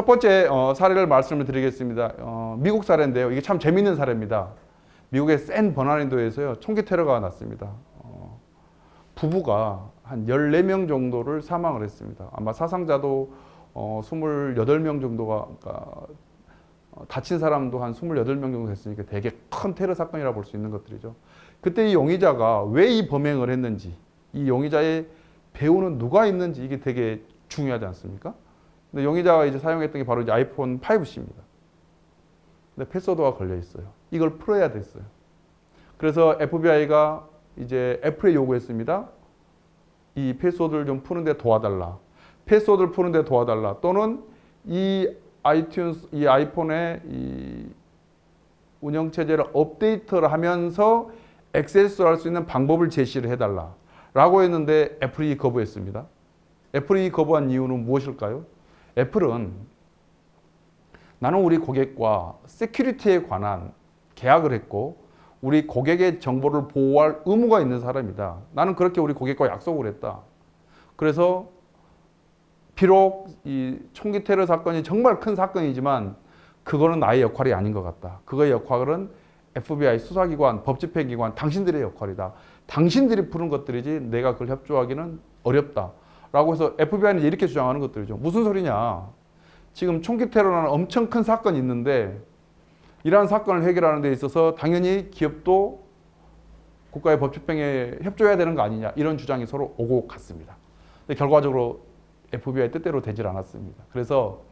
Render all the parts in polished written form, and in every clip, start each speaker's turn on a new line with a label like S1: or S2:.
S1: 번째 사례를 말씀을 드리겠습니다. 미국 사례인데요. 이게 참 재밌는 사례입니다. 미국의 샌 버나르디노에서요, 총기 테러가 났습니다. 부부가 한 14명 정도를 사망을 했습니다. 아마 사상자도 28명 정도가, 그러니까 다친 사람도 한 28명 정도 됐으니까 되게 큰 테러 사건이라 볼 수 있는 것들이죠. 그때 이 용의자가 왜 이 범행을 했는지, 이 용의자의 배우는 누가 있는지 이게 되게 중요하지 않습니까? 근데 용의자가 이제 사용했던 게 바로 이제 아이폰 5C입니다. 근데 패스워드가 걸려 있어요. 이걸 풀어야 됐어요. 그래서 FBI가 이제 애플에 요구했습니다. 이 패스워드를 좀 푸는데 도와달라. 패스워드를 푸는데 도와달라. 또는 이 아이튠스, 이 아이폰의 이 운영체제를 업데이트를 하면서 액세스할 수 있는 방법을 제시를 해달라. 라고 했는데 애플이 거부했습니다. 애플이 거부한 이유는 무엇일까요? 애플은 나는 우리 고객과 세큐리티에 관한 계약을 했고 우리 고객의 정보를 보호할 의무가 있는 사람이다. 나는 그렇게 우리 고객과 약속을 했다. 그래서 비록 이 총기 테러 사건이 정말 큰 사건이지만 그거는 나의 역할이 아닌 것 같다. 그거의 역할은 FBI 수사기관, 법집행기관, 당신들의 역할이다. 당신들이 푸는 것들이지 내가 그걸 협조하기는 어렵다. 라고 해서 FBI는 이렇게 주장하는 것들이죠. 무슨 소리냐. 지금 총기 테러라는 엄청 큰 사건이 있는데 이러한 사건을 해결하는 데 있어서 당연히 기업도 국가의 법집행에 협조해야 되는 거 아니냐. 이런 주장이 서로 오고 갔습니다. 근데 결과적으로 FBI 뜻대로 되질 않았습니다. 그래서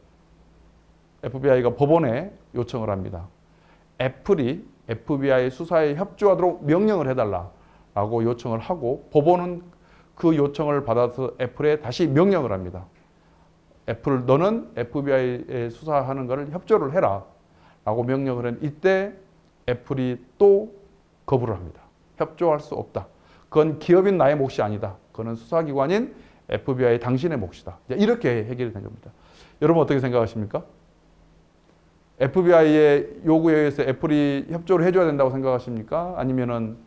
S1: FBI가 법원에 요청을 합니다. 애플이 FBI 수사에 협조하도록 명령을 해달라라고 요청을 하고 법원은 그 요청을 받아서 애플에 다시 명령을 합니다. 애플 너는 FBI에 수사하는 것을 협조를 해라 라고 명령을 했는데 이때 애플이 또 거부를 합니다. 협조할 수 없다. 그건 기업인 나의 몫이 아니다. 그건 수사기관인 FBI 당신의 몫이다. 이렇게 해결이 된 겁니다. 여러분 어떻게 생각하십니까? FBI의 요구에 의해서 애플이 협조를 해줘야 된다고 생각하십니까? 아니면은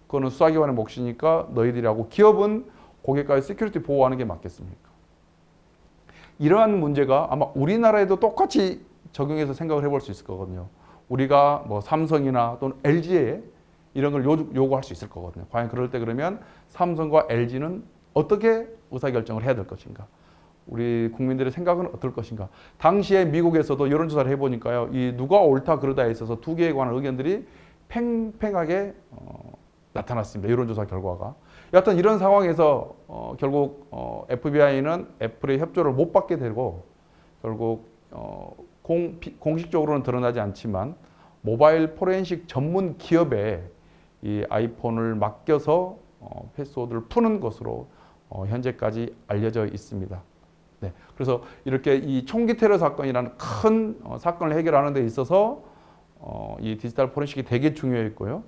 S1: 그거는 수사기관의 몫이니까 너희들이 하고 기업은 고객과의 시큐리티 보호하는 게 맞겠습니까? 이러한 문제가 아마 우리나라에도 똑같이 적용해서 생각을 해볼 수 있을 거거든요. 우리가 뭐 삼성이나 또는 LG에 이런 걸 요구할 수 있을 거거든요. 과연 그럴 때 그러면 삼성과 LG는 어떻게 의사결정을 해야 될 것인가? 우리 국민들의 생각은 어떨 것인가? 당시에 미국에서도 여론조사를 해보니까요. 이 누가 옳다 그러다에 있어서 두 개에 관한 의견들이 팽팽하게 나타났습니다. 여론조사 결과가. 여하튼 이런 상황에서 결국 FBI는 애플의 협조를 못 받게 되고 결국 공식적으로는 드러나지 않지만 모바일 포렌식 전문 기업에 이 아이폰을 맡겨서 패스워드를 푸는 것으로 현재까지 알려져 있습니다. 네, 그래서 이렇게 이 총기 테러 사건이라는 큰 사건을 해결하는 데 있어서 이 디지털 포렌식이 되게 중요했고요.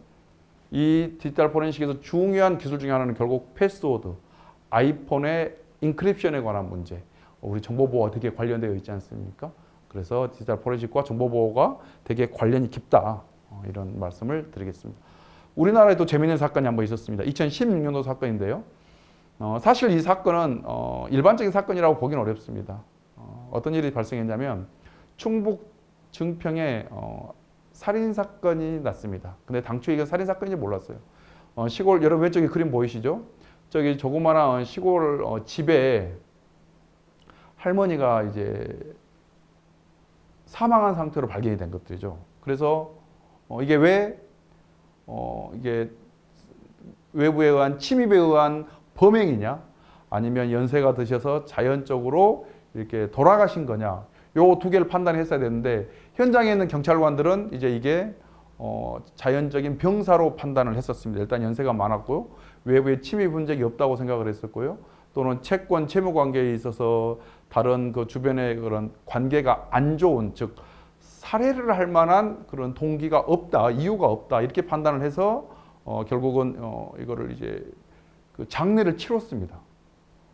S1: 이 디지털 포렌식에서 중요한 기술 중에 하나는 결국 패스워드, 아이폰의 인크립션에 관한 문제, 우리 정보보호가 되게 관련되어 있지 않습니까? 그래서 디지털 포렌식과 정보보호가 되게 관련이 깊다. 이런 말씀을 드리겠습니다. 우리나라에도 재미있는 사건이 한번 있었습니다. 2016년도 사건인데요. 사실 이 사건은 일반적인 사건이라고 보기는 어렵습니다. 어떤 일이 발생했냐면 충북 증평에 살인사건이 났습니다. 근데 당초에 이게 살인사건인지 몰랐어요. 시골, 여러분 왼쪽에 그림 보이시죠? 저기 조그마한 시골 집에 할머니가 이제 사망한 상태로 발견이 된 것들이죠. 그래서 이게 왜 이게 외부에 의한 침입에 의한 범행이냐 아니면 연세가 드셔서 자연적으로 이렇게 돌아가신 거냐 요 두 개를 판단했어야 되는데 현장에 있는 경찰관들은 이제 이게 자연적인 병사로 판단을 했었습니다. 일단 연세가 많았고요. 외부에 침입 흔적이 없다고 생각을 했었고요. 또는 채권, 채무 관계에 있어서 다른 그 주변의 그런 관계가 안 좋은, 즉 살해를 할 만한 그런 동기가 없다, 이유가 없다 이렇게 판단을 해서 결국은 이거를 이제 그 장례를 치렀습니다.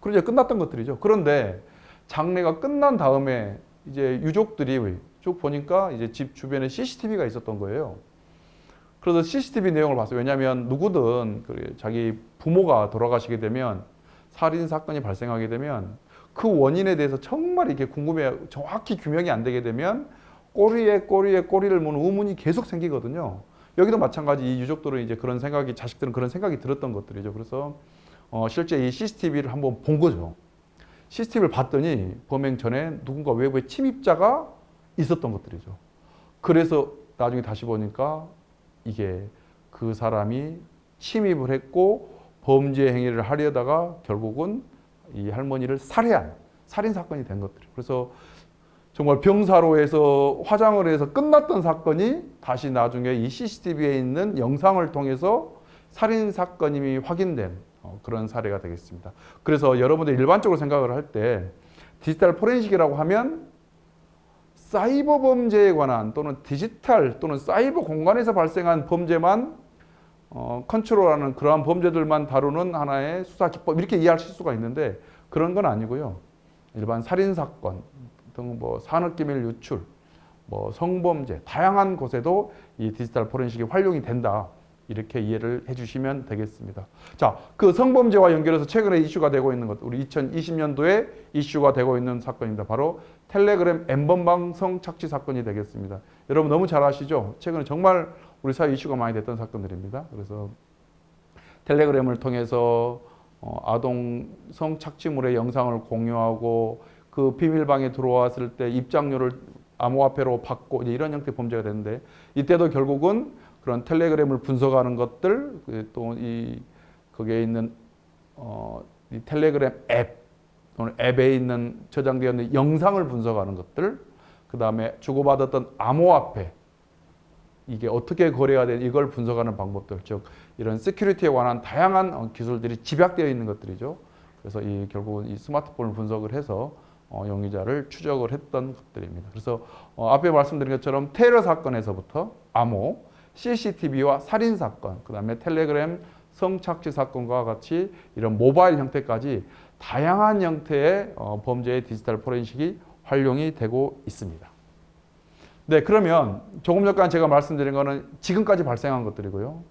S1: 그럼 이제 끝났던 것들이죠. 그런데 장례가 끝난 다음에 이제 유족들이 쭉 보니까 이제 집 주변에 CCTV가 있었던 거예요. 그래서 CCTV 내용을 봤어요. 왜냐하면 누구든 자기 부모가 돌아가시게 되면 살인 사건이 발생하게 되면 그 원인에 대해서 정말 이게 궁금해 정확히 규명이 안 되게 되면 꼬리에 꼬리를 무는 의문이 계속 생기거든요. 여기도 마찬가지 이 유족들은 이제 그런 생각이 자식들은 그런 생각이 들었던 것들이죠. 그래서 실제 이 CCTV를 한번 본 거죠. CCTV를 봤더니 범행 전에 누군가 외부의 침입자가 있었던 것들이죠. 그래서 나중에 다시 보니까 이게 그 사람이 침입을 했고 범죄 행위를 하려다가 결국은 이 할머니를 살해한 살인 사건이 된 것들이에요. 그래서 정말 병사로에서 화장을 해서 끝났던 사건이 다시 나중에 이 CCTV에 있는 영상을 통해서 살인 사건임이 확인된 그런 사례가 되겠습니다. 그래서 여러분들 일반적으로 생각을 할 때 디지털 포렌식이라고 하면 사이버 범죄에 관한 또는 디지털 또는 사이버 공간에서 발생한 범죄만 컨트롤하는 그러한 범죄들만 다루는 하나의 수사 기법 이렇게 이해하실 수가 있는데 그런 건 아니고요. 일반 살인 사건 등 뭐 산업기밀 유출, 뭐 성범죄 다양한 곳에도 이 디지털 포렌식이 활용이 된다. 이렇게 이해를 해주시면 되겠습니다. 자, 그 성범죄와 연결해서 최근에 이슈가 되고 있는 것, 우리 2020년도에 이슈가 되고 있는 사건입니다. 바로 텔레그램 N번방 성착취 사건이 되겠습니다. 여러분 너무 잘 아시죠? 최근에 정말 우리 사회 이슈가 많이 됐던 사건들입니다. 그래서 텔레그램을 통해서 아동 성착취물의 영상을 공유하고 그 비밀방에 들어왔을 때 입장료를 암호화폐로 받고 이제 이런 형태의 범죄가 되는데 이때도 결국은 그런 텔레그램을 분석하는 것들 또 이 거기에 있는 이 텔레그램 앱 또는 앱에 있는 저장되어 있는 영상을 분석하는 것들 그 다음에 주고받았던 암호화폐 이게 어떻게 거래가 되는 이걸 분석하는 방법들 즉 이런 시큐리티에 관한 다양한 기술들이 집약되어 있는 것들이죠. 그래서 이 결국은 이 스마트폰을 분석을 해서 용의자를 추적을 했던 것들입니다. 그래서 앞에 말씀드린 것처럼 테러 사건에서부터 암호, CCTV와 살인 사건, 그 다음에 텔레그램 성착취 사건과 같이 이런 모바일 형태까지 다양한 형태의 범죄의 디지털 포렌식이 활용이 되고 있습니다. 네, 그러면 조금 전까지 제가 말씀드린 거는 지금까지 발생한 것들이고요.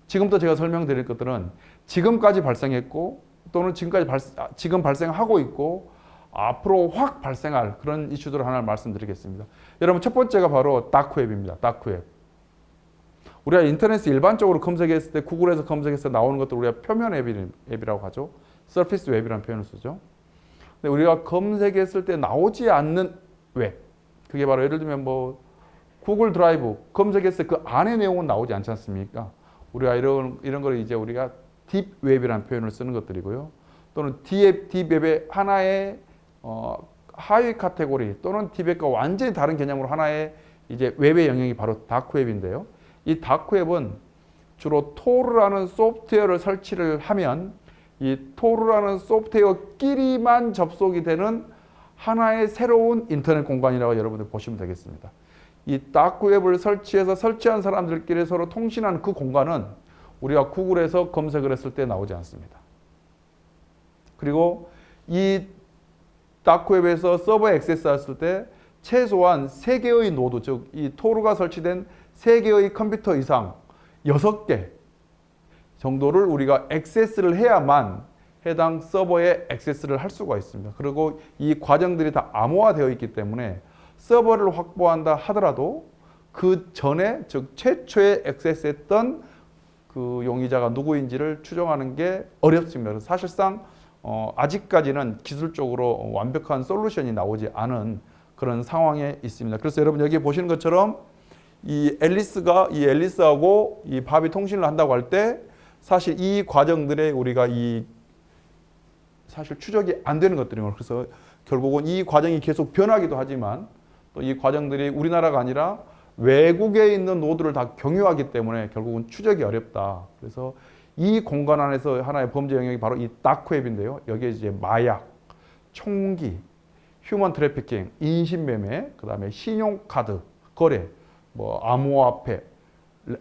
S1: 지금부터 제가 설명드릴 것들은 지금까지 발생했고 또는 지금 발생하고 있고 앞으로 확 발생할 그런 이슈들을 하나 말씀드리겠습니다. 여러분 첫 번째가 바로 다크웹입니다. 다크웹. 우리가 인터넷에 일반적으로 검색했을 때 구글에서 검색해서 나오는 것들 우리가 표면 웹이라고 하죠. 서피스 웹이라는 표현을 쓰죠. 근데 우리가 검색했을 때 나오지 않는 웹. 그게 바로 예를 들면 뭐 구글 드라이브 검색했을 때 그 안의 내용은 나오지 않지 않습니까? 우리가 이런 걸 이제 우리가 딥웹이라는 표현을 쓰는 것들이고요. 또는 딥웹의 하나의 하위 카테고리 또는 딥웹과 완전히 다른 개념으로 하나의 이제 웹의 영역이 바로 다크웹인데요. 이 다크웹은 주로 토르라는 소프트웨어를 설치를 하면 이 토르라는 소프트웨어끼리만 접속이 되는 하나의 새로운 인터넷 공간이라고 여러분들 보시면 되겠습니다. 이 다크웹을 설치해서 설치한 사람들끼리 서로 통신하는 그 공간은 우리가 구글에서 검색을 했을 때 나오지 않습니다. 그리고 이 다크웹에서 서버에 액세스했을 때 최소한 3개의 노드, 즉 이 토르가 설치된 3개의 컴퓨터 이상 6개 정도를 우리가 액세스를 해야만 해당 서버에 액세스를 할 수가 있습니다. 그리고 이 과정들이 다 암호화되어 있기 때문에 서버를 확보한다 하더라도 그 전에 즉 최초에 액세스했던 그 용의자가 누구인지를 추정하는 게 어렵습니다. 그래서 사실상 아직까지는 기술적으로 완벽한 솔루션이 나오지 않은 그런 상황에 있습니다. 그래서 여러분 여기 보시는 것처럼 이 앨리스하고 이 밥이 통신을 한다고 할 때 사실 이 과정들에 우리가 사실 추적이 안 되는 것들이에요. 그래서 결국은 이 과정이 계속 변하기도 하지만 또 이 과정들이 우리나라가 아니라 외국에 있는 노드를 다 경유하기 때문에 결국은 추적이 어렵다. 그래서 이 공간 안에서 하나의 범죄 영역이 바로 이 다크웹인데요. 여기에 이제 마약, 총기, 휴먼 트래피킹, 인신매매, 그 다음에 신용카드 거래, 뭐 암호화폐,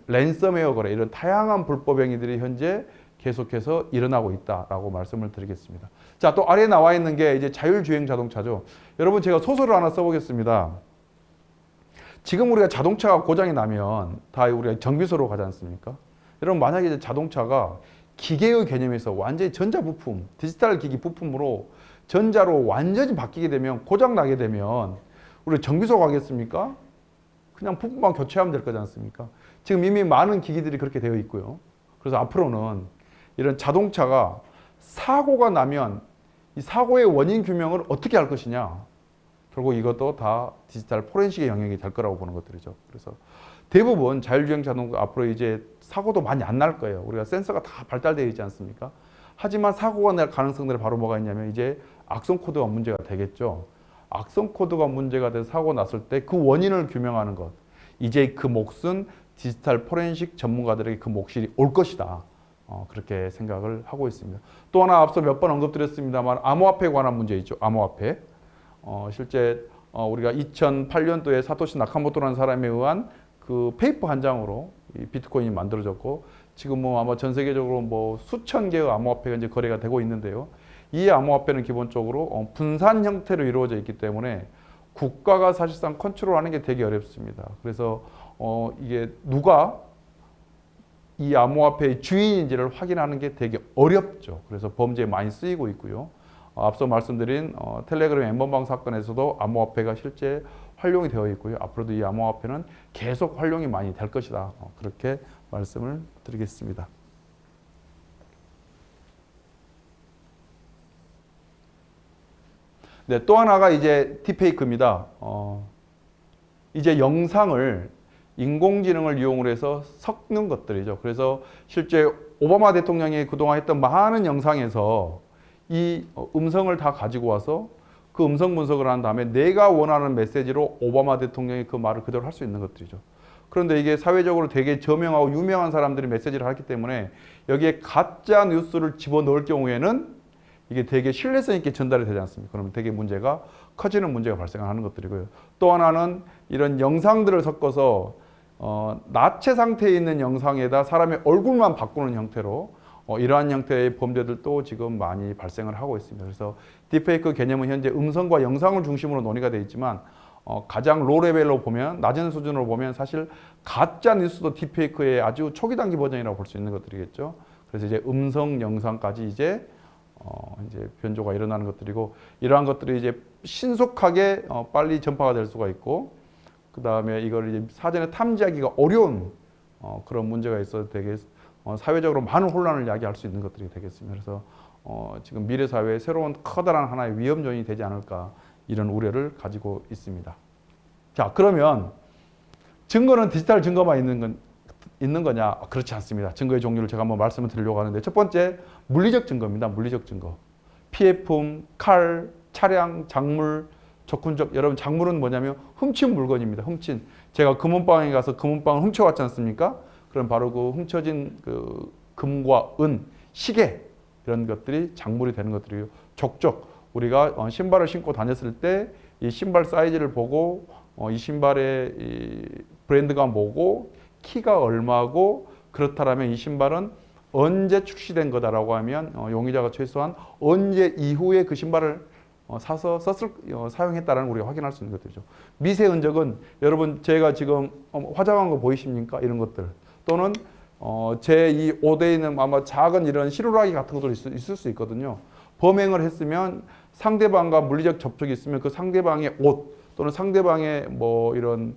S1: 랜섬웨어 거래 이런 다양한 불법 행위들이 현재 계속해서 일어나고 있다라고 말씀을 드리겠습니다. 자, 또 아래에 나와 있는 게 이제 자율주행 자동차죠. 여러분 제가 소설을 하나 써보겠습니다. 지금 우리가 자동차가 고장이 나면 다 우리가 정비소로 가지 않습니까? 여러분 만약에 이제 자동차가 기계의 개념에서 완전히 전자부품, 디지털 기기 부품으로 전자로 완전히 바뀌게 되면, 고장 나게 되면 우리 정비소 가겠습니까? 그냥 부품만 교체하면 될 거지 않습니까? 지금 이미 많은 기기들이 그렇게 되어 있고요. 그래서 앞으로는 이런 자동차가 사고가 나면 이 사고의 원인 규명을 어떻게 할 것이냐. 결국 이것도 다 디지털 포렌식의 영역이 될 거라고 보는 것들이죠. 그래서 대부분 자율주행 자동차 앞으로 이제 사고도 많이 안 날 거예요. 우리가 센서가 다 발달되어 있지 않습니까? 하지만 사고가 날 가능성들이 바로 뭐가 있냐면 이제 악성 코드가 문제가 되겠죠. 악성 코드가 문제가 돼서 사고 났을 때 그 원인을 규명하는 것. 이제 그 몫은 디지털 포렌식 전문가들에게 그 몫이 올 것이다. 그렇게 생각을 하고 있습니다. 또 하나 앞서 몇 번 언급드렸습니다만 암호화폐에 관한 문제 있죠. 암호화폐. 실제 우리가 2008년도에 사토시 나카모토라는 사람에 의한 그 페이퍼 한 장으로 이 비트코인이 만들어졌고 지금 뭐 아마 전 세계적으로 뭐 수천 개의 암호화폐가 이제 거래가 되고 있는데요. 이 암호화폐는 기본적으로 분산 형태로 이루어져 있기 때문에 국가가 사실상 컨트롤하는 게 되게 어렵습니다. 그래서 이게 누가 이 암호화폐의 주인인지를 확인하는 게 되게 어렵죠. 그래서 범죄에 많이 쓰이고 있고요. 앞서 말씀드린 텔레그램 엠번방 사건에서도 암호화폐가 실제 활용이 되어 있고요. 앞으로도 이 암호화폐는 계속 활용이 많이 될 것이다. 그렇게 말씀을 드리겠습니다. 네, 또 하나가 이제 딥페이크입니다. 이제 영상을 인공지능을 이용을 해서 섞는 것들이죠. 그래서 실제 오바마 대통령이 그동안 했던 많은 영상에서 이 음성을 다 가지고 와서 그 음성 분석을 한 다음에 내가 원하는 메시지로 오바마 대통령이 그 말을 그대로 할 수 있는 것들이죠. 그런데 이게 사회적으로 되게 저명하고 유명한 사람들이 메시지를 하기 때문에 여기에 가짜 뉴스를 집어넣을 경우에는 이게 되게 신뢰성 있게 전달이 되지 않습니까? 그러면 되게 문제가 커지는 문제가 발생하는 것들이고요. 또 하나는 이런 영상들을 섞어서 나체 상태에 있는 영상에다 사람의 얼굴만 바꾸는 형태로 이러한 형태의 범죄들도 지금 많이 발생을 하고 있습니다. 그래서 딥페이크 개념은 현재 음성과 영상을 중심으로 논의가 되어 있지만 가장 로 레벨로 보면, 낮은 수준으로 보면 사실 가짜 뉴스도 딥페이크의 아주 초기 단계 버전이라고 볼 수 있는 것들이겠죠. 그래서 이제 음성, 영상까지 이제 변조가 일어나는 것들이고, 이러한 것들이 이제 신속하게 빨리 전파가 될 수가 있고, 그 다음에 이걸 이제 사전에 탐지하기가 어려운 그런 문제가 있어서 되게 사회적으로 많은 혼란을 야기할 수 있는 것들이 되겠습니다. 그래서 지금 미래 사회에 새로운 커다란 하나의 위험 요인이 되지 않을까, 이런 우려를 가지고 있습니다. 자, 그러면 증거는 디지털 증거만 있는 거냐? 그렇지 않습니다. 증거의 종류를 제가 한번 말씀을 드리려고 하는데, 첫 번째 물리적 증거입니다. 물리적 증거. 피해품, 칼, 차량, 작물, 적군적. 여러분, 작물은 뭐냐면 훔친 물건입니다. 훔친. 제가 금은방에 가서 금은방을 훔쳐왔지 않습니까? 그럼 바로 그 훔쳐진 그 금과 은, 시계, 이런 것들이 작물이 되는 것들이에요. 족적. 우리가 신발을 신고 다녔을 때 이 신발 사이즈를 보고 이 신발의 이 브랜드가 뭐고 키가 얼마고, 그렇다면 이 신발은 언제 출시된 거다라고 하면 용의자가 최소한 언제 이후에 그 신발을 사서 사용했다라는 우리가 확인할 수 있는 것들이죠. 미세 흔적은 여러분 제가 지금 화장한 거 보이십니까? 이런 것들. 또는 제 이 옷에 있는 아마 작은 이런 시루라기 같은 것도 있을 수 있거든요. 범행을 했으면 상대방과 물리적 접촉이 있으면 그 상대방의 옷 또는 상대방의 뭐 이런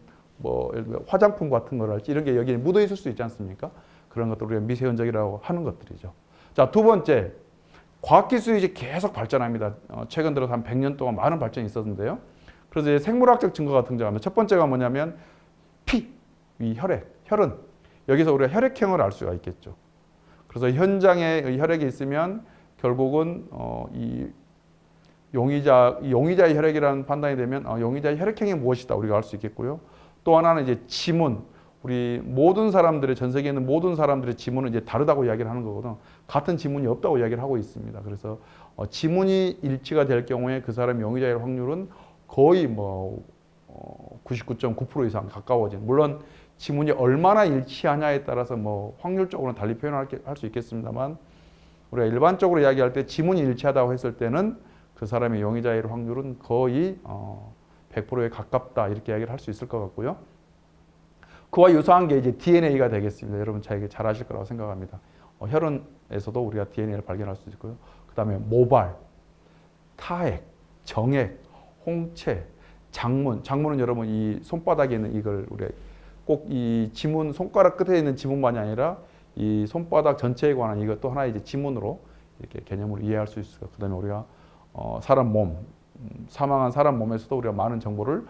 S1: 화장품 같은 거랄지 이런 게 여기에 묻어 있을 수 있지 않습니까? 그런 것들 우리가 미세 흔적이라고 하는 것들이죠. 자, 두 번째, 과학기술이 이제 계속 발전합니다. 최근 들어서 한 100년 동안 많은 발전이 있었는데요. 그래서 이제 생물학적 증거가 등장합니다. 첫 번째가 뭐냐면 피, 이 혈흔. 여기서 우리가 혈액형을 알 수가 있겠죠. 그래서 현장에 혈액이 있으면 결국은 이 용의자의 혈액이라는 판단이 되면 용의자의 혈액형이 무엇이다 우리가 알 수 있겠고요. 또 하나는 이제 지문. 우리 모든 사람들의, 전 세계에 있는 모든 사람들의 지문은 이제 다르다고 이야기를 하는 거거든. 같은 지문이 없다고 이야기를 하고 있습니다. 그래서 지문이 일치가 될 경우에 그 사람이 용의자일 확률은 거의 99.9% 이상 가까워진. 물론 지문이 얼마나 일치하냐에 따라서 확률적으로는 달리 표현할 수 있겠습니다만, 우리가 일반적으로 이야기할 때 지문이 일치하다고 했을 때는 그 사람의 용의자일 확률은 거의 100%에 가깝다 이렇게 이야기를 할 수 있을 것 같고요. 그와 유사한 게 이제 DNA가 되겠습니다. 여러분 잘 아실 거라고 생각합니다. 혈흔에서도 우리가 DNA를 발견할 수 있고요. 그 다음에 모발, 하액, 정액, 홍채, 장문은 여러분 이 손바닥에 있는 이걸 우리가 꼭 이 지문 손가락 끝에 있는 지문만이 아니라 이 손바닥 전체에 관한 이것도 하나의 이제 지문으로 이렇게 개념으로 이해할 수 있을 것. 그다음에 우리가 사람 몸, 사망한 사람 몸에서도 우리가 많은 정보를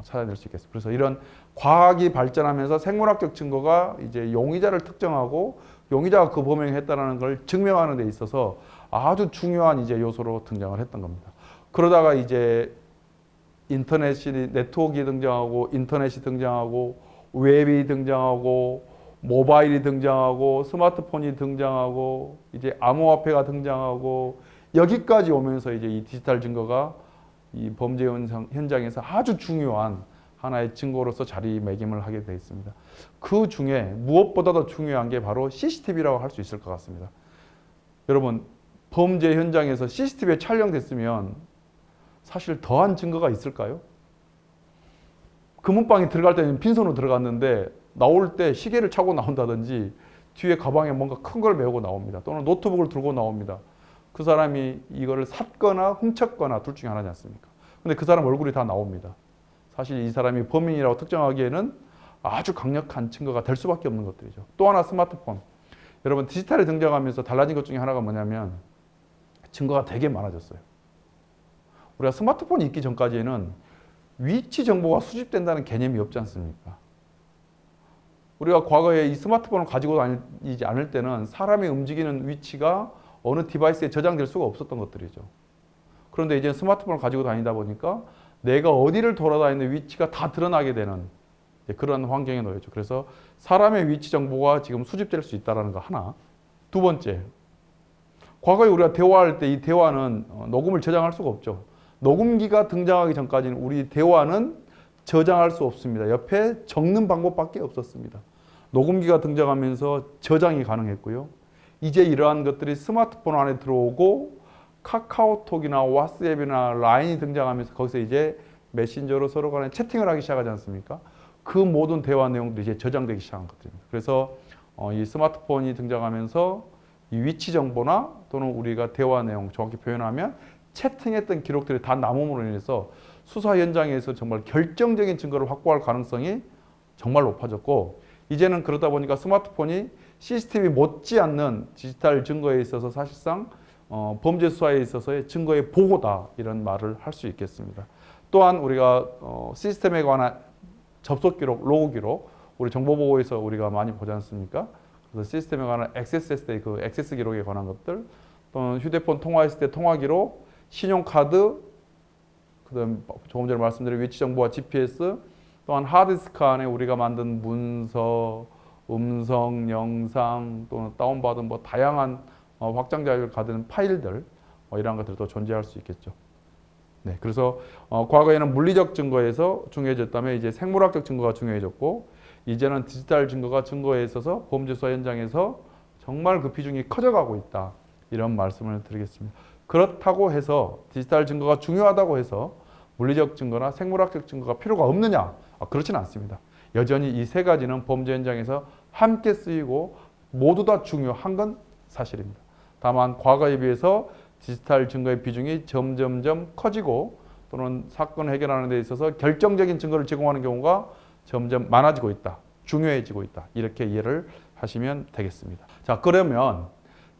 S1: 찾아낼 수 있겠습니다. 그래서 이런 과학이 발전하면서 생물학적 증거가 이제 용의자를 특정하고 용의자가 그 범행을 했다는 걸 증명하는 데 있어서 아주 중요한 이제 요소로 등장을 했던 겁니다. 그러다가 이제 인터넷이 네트워크가 등장하고 인터넷이 등장하고 웹이 등장하고 모바일이 등장하고 스마트폰이 등장하고 이제 암호화폐가 등장하고 여기까지 오면서 이제 이 디지털 증거가 이 범죄 현장에서 아주 중요한 하나의 증거로서 자리매김을 하게 되어 있습니다. 그 중에 무엇보다도 중요한 게 바로 CCTV라고 할 수 있을 것 같습니다. 여러분, 범죄 현장에서 CCTV에 촬영됐으면 사실 더한 증거가 있을까요? 금은방에 들어갈 때는 빈손으로 들어갔는데 나올 때 시계를 차고 나온다든지 뒤에 가방에 뭔가 큰 걸 메고 나옵니다. 또는 노트북을 들고 나옵니다. 그 사람이 이거를 샀거나 훔쳤거나 둘 중에 하나지 않습니까? 근데 그 사람 얼굴이 다 나옵니다. 사실 이 사람이 범인이라고 특정하기에는 아주 강력한 증거가 될 수밖에 없는 것들이죠. 또 하나 스마트폰. 여러분 디지털이 등장하면서 달라진 것 중에 하나가 뭐냐면 증거가 되게 많아졌어요. 우리가 스마트폰이 있기 전까지는 위치 정보가 수집된다는 개념이 없지 않습니까? 우리가 과거에 이 스마트폰을 가지고 다니지 않을 때는 사람이 움직이는 위치가 어느 디바이스에 저장될 수가 없었던 것들이죠. 그런데 이제 스마트폰을 가지고 다니다 보니까 내가 어디를 돌아다니는 위치가 다 드러나게 되는 그런 환경에 놓여있죠. 그래서 사람의 위치 정보가 지금 수집될 수 있다는 거 하나. 두 번째, 과거에 우리가 대화할 때 이 대화는 녹음을 저장할 수가 없죠. 녹음기가 등장하기 전까지는 우리 대화는 저장할 수 없습니다. 옆에 적는 방법밖에 없었습니다. 녹음기가 등장하면서 저장이 가능했고요. 이제 이러한 것들이 스마트폰 안에 들어오고 카카오톡이나 왓츠앱이나 라인이 등장하면서 거기서 이제 메신저로 서로 간에 채팅을 하기 시작하지 않습니까? 그 모든 대화 내용들이 이제 저장되기 시작한 것들입니다. 그래서 이 스마트폰이 등장하면서 이 위치 정보나 또는 우리가 대화 내용 정확히 표현하면 채팅했던 기록들이 다 남음으로 인해서 수사 현장에서 정말 결정적인 증거를 확보할 가능성이 정말 높아졌고 이제는 그러다 보니까 스마트폰이 CCTV 못지않는 디지털 증거에 있어서 사실상 범죄 수사에 있어서의 증거의 보고다 이런 말을 할 수 있겠습니다. 또한 우리가 시스템에 관한 접속 기록, 로그 기록 우리 정보보호에서 우리가 많이 보지 않습니까? 그래서 시스템에 관한 액세스했을 때 그 액세스 기록에 관한 것들 또는 휴대폰 통화했을 때 통화 기록, 신용카드, 그다음 조금 전에 말씀드린 위치 정보와 GPS, 또한 하드디스크 안에 우리가 만든 문서, 음성, 영상 또는 다운받은 뭐 다양한 확장 자료를 가진 파일들 이러한 것들도 존재할 수 있겠죠. 네, 그래서 과거에는 물리적 증거에서 중요해졌다면 이제 생물학적 증거가 중요해졌고 이제는 디지털 증거가 증거에 있어서 범죄 수사 현장에서 정말 그 비중이 커져가고 있다. 이런 말씀을 드리겠습니다. 그렇다고 해서 디지털 증거가 중요하다고 해서 물리적 증거나 생물학적 증거가 필요가 없느냐? 그렇지는 않습니다. 여전히 이 세 가지는 범죄 현장에서 함께 쓰이고 모두 다 중요한 건 사실입니다. 다만 과거에 비해서 디지털 증거의 비중이 점점점 커지고 또는 사건 해결하는 데 있어서 결정적인 증거를 제공하는 경우가 점점 많아지고 있다. 중요해지고 있다. 이렇게 이해를 하시면 되겠습니다. 자, 그러면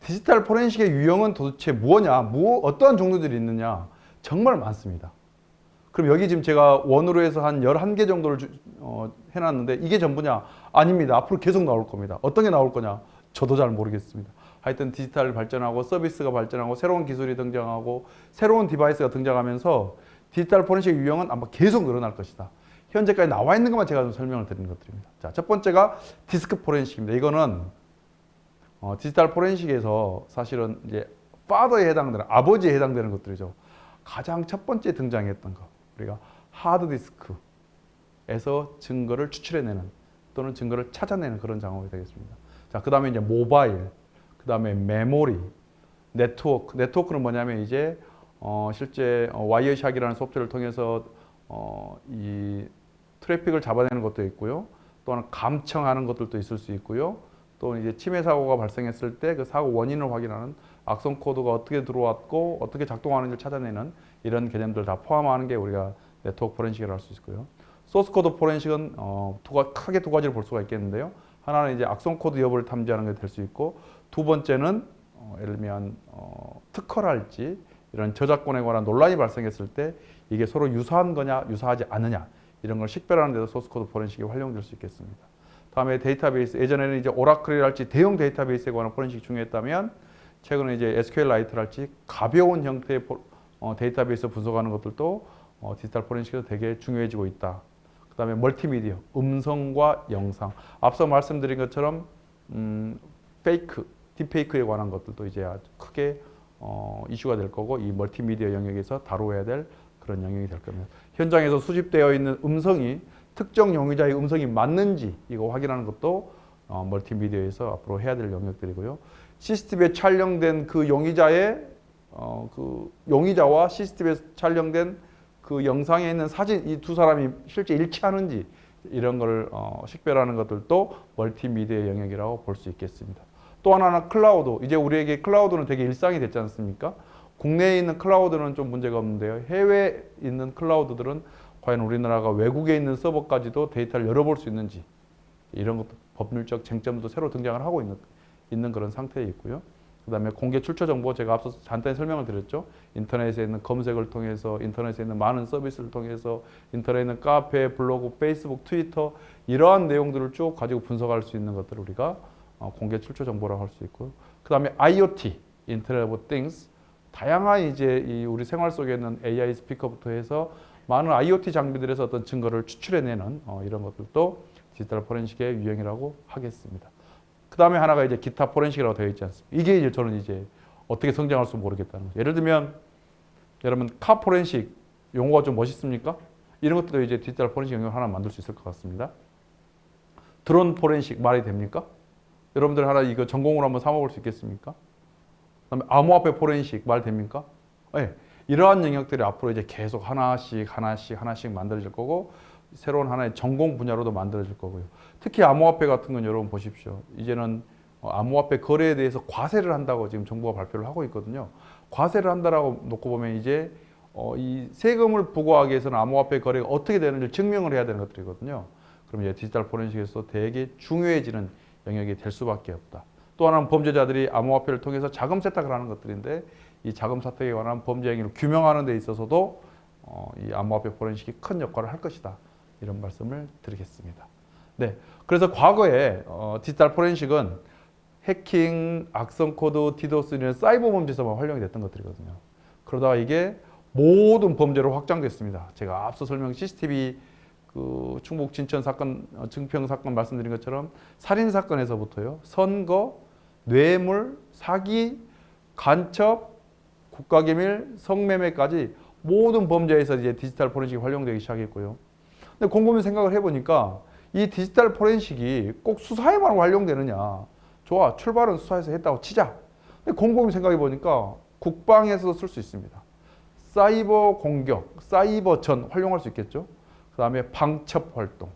S1: 디지털 포렌식의 유형은 도대체 뭐냐? 어떠한 종류들이 있느냐? 정말 많습니다. 그럼 여기 지금 제가 원으로 해서 한 11개 정도를 해놨는데 이게 전부냐? 아닙니다. 앞으로 계속 나올 겁니다. 어떤 게 나올 거냐? 저도 잘 모르겠습니다. 하여튼 디지털 발전하고 서비스가 발전하고 새로운 기술이 등장하고 새로운 디바이스가 등장하면서 디지털 포렌식 유형은 아마 계속 늘어날 것이다. 현재까지 나와 있는 것만 제가 좀 설명을 드리는 것들입니다. 자, 첫 번째가 디스크 포렌식입니다. 이거는 디지털 포렌식에서 사실은 이제 파더에 해당되는 아버지에 해당되는 것들이죠. 가장 첫 번째 등장했던 거 우리가 하드디스크에서 증거를 추출해내는 또는 증거를 찾아내는 그런 작업이 되겠습니다. 자, 그 다음에 이제 모바일, 그 다음에 메모리, 네트워크. 네트워크는 뭐냐면 이제 실제 와이어샥이라는 소프트웨어를 통해서 이 트래픽을 잡아내는 것도 있고요. 또한 감청하는 것들도 있을 수 있고요. 또 이제 침해 사고가 발생했을 때 그 사고 원인을 확인하는 악성 코드가 어떻게 들어왔고 어떻게 작동하는지를 찾아내는 이런 개념들 다 포함하는 게 우리가 네트워크 포렌식이라고 할 수 있고요. 소스 코드 포렌식은 크게 두 가지를 볼 수가 있겠는데요. 하나는 이제 악성 코드 여부를 탐지하는 게 될 수 있고, 두 번째는 예를 들면 특허랄지 이런 저작권에 관한 논란이 발생했을 때 이게 서로 유사한 거냐 유사하지 않느냐 이런 걸 식별하는 데도 소스 코드 포렌식이 활용될 수 있겠습니다. 다음에 데이터베이스, 예전에는 이제 오라클이랄지 대형 데이터베이스에 관한 포렌식이 중요했다면 최근에 이제 SQL라이트랄지 가벼운 형태의 데이터베이스 분석하는 것들도 디지털 포렌식에서 되게 중요해지고 있다. 그 다음에 멀티미디어, 음성과 영상. 앞서 말씀드린 것처럼 딥페이크에 관한 것들도 이제 아주 크게 이슈가 될 거고, 이 멀티미디어 영역에서 다루어야 될 그런 영역이 될 겁니다. 현장에서 수집되어 있는 음성이 특정 용의자의 음성이 맞는지 이거 확인하는 것도 멀티미디어에서 앞으로 해야 될 영역들이고요. CCTV에 촬영된 그 용의자와 CCTV에 촬영된 그 영상에 있는 사진, 이 두 사람이 실제 일치하는지 이런 걸 식별하는 것들도 멀티미디어 영역이라고 볼 수 있겠습니다. 또 하나는 클라우드. 이제 우리에게 클라우드는 되게 일상이 됐지 않습니까? 국내에 있는 클라우드는 좀 문제가 없는데요. 해외에 있는 클라우드들은 과연 우리나라가 외국에 있는 서버까지도 데이터를 열어볼 수 있는지 이런 것도 법률적 쟁점도 새로 등장을 하고 있는 그런 상태에 있고요. 그 다음에 공개 출처 정보, 제가 앞서 간단히 설명을 드렸죠. 인터넷에 있는 검색을 통해서, 인터넷에 있는 많은 서비스를 통해서, 인터넷에 있는 카페, 블로그, 페이스북, 트위터 이러한 내용들을 쭉 가지고 분석할 수 있는 것들을 우리가 공개 출처 정보라고 할 수 있고요. 그 다음에 IoT, Internet of Things, 다양한 이제 우리 생활 속에 있는 AI 스피커부터 해서 많은 IoT 장비들에서 어떤 증거를 추출해내는 이런 것들도 디지털 포렌식의 유형이라고 하겠습니다. 그 다음에 하나가 이제 기타 포렌식이라고 되어 있지 않습니까? 이게 이제 저는 이제 어떻게 성장할지 모르겠다는 거죠. 예를 들면 여러분 카 포렌식 용어가 좀 멋있습니까? 이런 것들도 이제 디지털 포렌식 영역을 하나 만들 수 있을 것 같습니다. 드론 포렌식 말이 됩니까? 여러분들 하나 이거 전공으로 한번 삼아볼 수 있겠습니까? 그다음에 암호화폐 포렌식 말 됩니까? 네. 이러한 영역들이 앞으로 이제 계속 하나씩 만들어질 거고, 새로운 하나의 전공 분야로도 만들어질 거고요. 특히 암호화폐 같은 건 여러분 보십시오. 이제는 암호화폐 거래에 대해서 과세를 한다고 지금 정부가 발표를 하고 있거든요. 과세를 한다라고 놓고 보면 이제 이 세금을 부과하기 위해서는 암호화폐 거래가 어떻게 되는지 증명을 해야 되는 것들이거든요. 그럼 이제 디지털 포렌식에서 되게 중요해지는 영역이 될 수밖에 없다. 또 하나는 범죄자들이 암호화폐를 통해서 자금 세탁을 하는 것들인데, 이 자금 세탁에 관한 범죄 행위를 규명하는 데 있어서도 이 암호화폐 포렌식이 큰 역할을 할 것이다. 이런 말씀을 드리겠습니다. 네, 그래서 과거에 디지털 포렌식은 해킹, 악성 코드, 디도스 이런 사이버 범죄에서만 활용이 됐던 것들이거든요. 그러다가 이게 모든 범죄로 확장됐습니다. 제가 앞서 설명 CCTV 그 충북 진천 사건, 증평 사건 말씀드린 것처럼 살인 사건에서부터요, 선거, 뇌물, 사기, 간첩, 국가기밀, 성매매까지 모든 범죄에서 이제 디지털 포렌식이 활용되기 시작했고요. 근데 곰곰이 생각을 해보니까 이 디지털 포렌식이 꼭 수사에만 활용되느냐? 좋아, 출발은 수사에서 했다고 치자. 근데 곰곰이 생각해 보니까 국방에서도 쓸 수 있습니다. 사이버 공격, 사이버 전 활용할 수 있겠죠. 그 다음에 방첩 활동,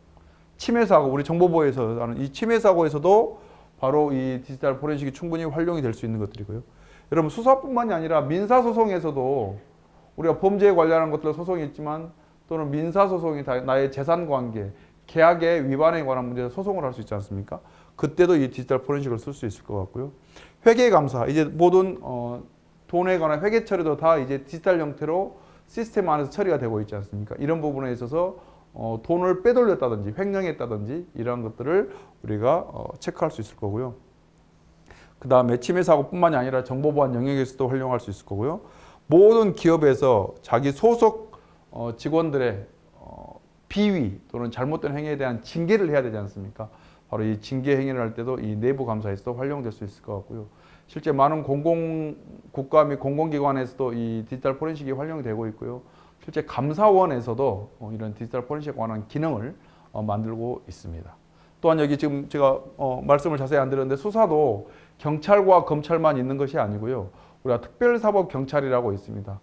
S1: 침해 사고, 우리 정보보호에서 하는 이 침해 사고에서도 바로 이 디지털 포렌식이 충분히 활용이 될 수 있는 것들이고요. 여러분 수사뿐만이 아니라 민사소송에서도 우리가 범죄에 관련한 것들 소송이 있지만, 또는 민사소송이 나의 재산관계, 계약의 위반에 관한 문제에서 소송을 할 수 있지 않습니까? 그때도 이 디지털 포렌식을 쓸 수 있을 것 같고요. 회계감사, 이제 모든 돈에 관한 회계 처리도 다 이제 디지털 형태로 시스템 안에서 처리가 되고 있지 않습니까? 이런 부분에 있어서 돈을 빼돌렸다든지 횡령했다든지 이런 것들을 우리가 체크할 수 있을 거고요. 그 다음에 침해 사고뿐만이 아니라 정보보안 영역에서도 활용할 수 있을 거고요. 모든 기업에서 자기 소속 직원들의 비위 또는 잘못된 행위에 대한 징계를 해야 되지 않습니까? 바로 이 징계 행위를 할 때도 이 내부 감사에서도 활용될 수 있을 것 같고요. 실제 많은 국가 및 공공기관에서도 이 디지털 포렌식이 활용이 되고 있고요. 실제 감사원에서도 이런 디지털 포렌식에 관한 기능을 만들고 있습니다. 또한 여기 지금 제가 말씀을 자세히 안 드렸는데, 수사도 경찰과 검찰만 있는 것이 아니고요. 우리가 특별사법경찰이라고 있습니다.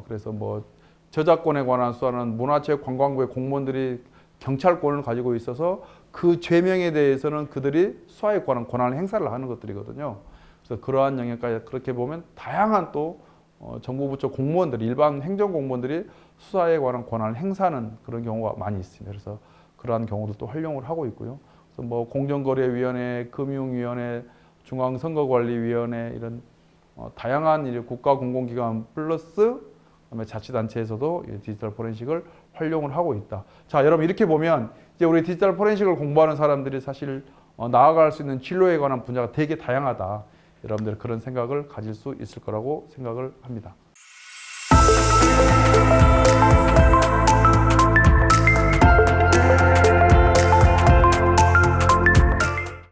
S1: 그래서 뭐 저작권에 관한 수사는 문화체육관광부의 공무원들이 경찰권을 가지고 있어서 그 죄명에 대해서는 그들이 수사에 관한 권한을 행사를 하는 것들이거든요. 그래서 그러한 영역까지 그렇게 보면 다양한 또 정부 부처 공무원들이 일반 행정 공무원들이 수사에 관한 권한을 행사하는 그런 경우가 많이 있습니다. 그래서 그러한 경우도 활용을 하고 있고요. 그래서 뭐 공정거래위원회, 금융위원회, 중앙선거관리위원회 이런 다양한 이제 국가 공공기관 플러스 그다음에 자치단체에서도 디지털 포렌식을 활용을 하고 있다. 자, 여러분 이렇게 보면 이제 우리 디지털 포렌식을 공부하는 사람들이 사실 나아갈 수 있는 진로에 관한 분야가 되게 다양하다. 여러분들 그런 생각을 가질 수 있을 거라고 생각을 합니다.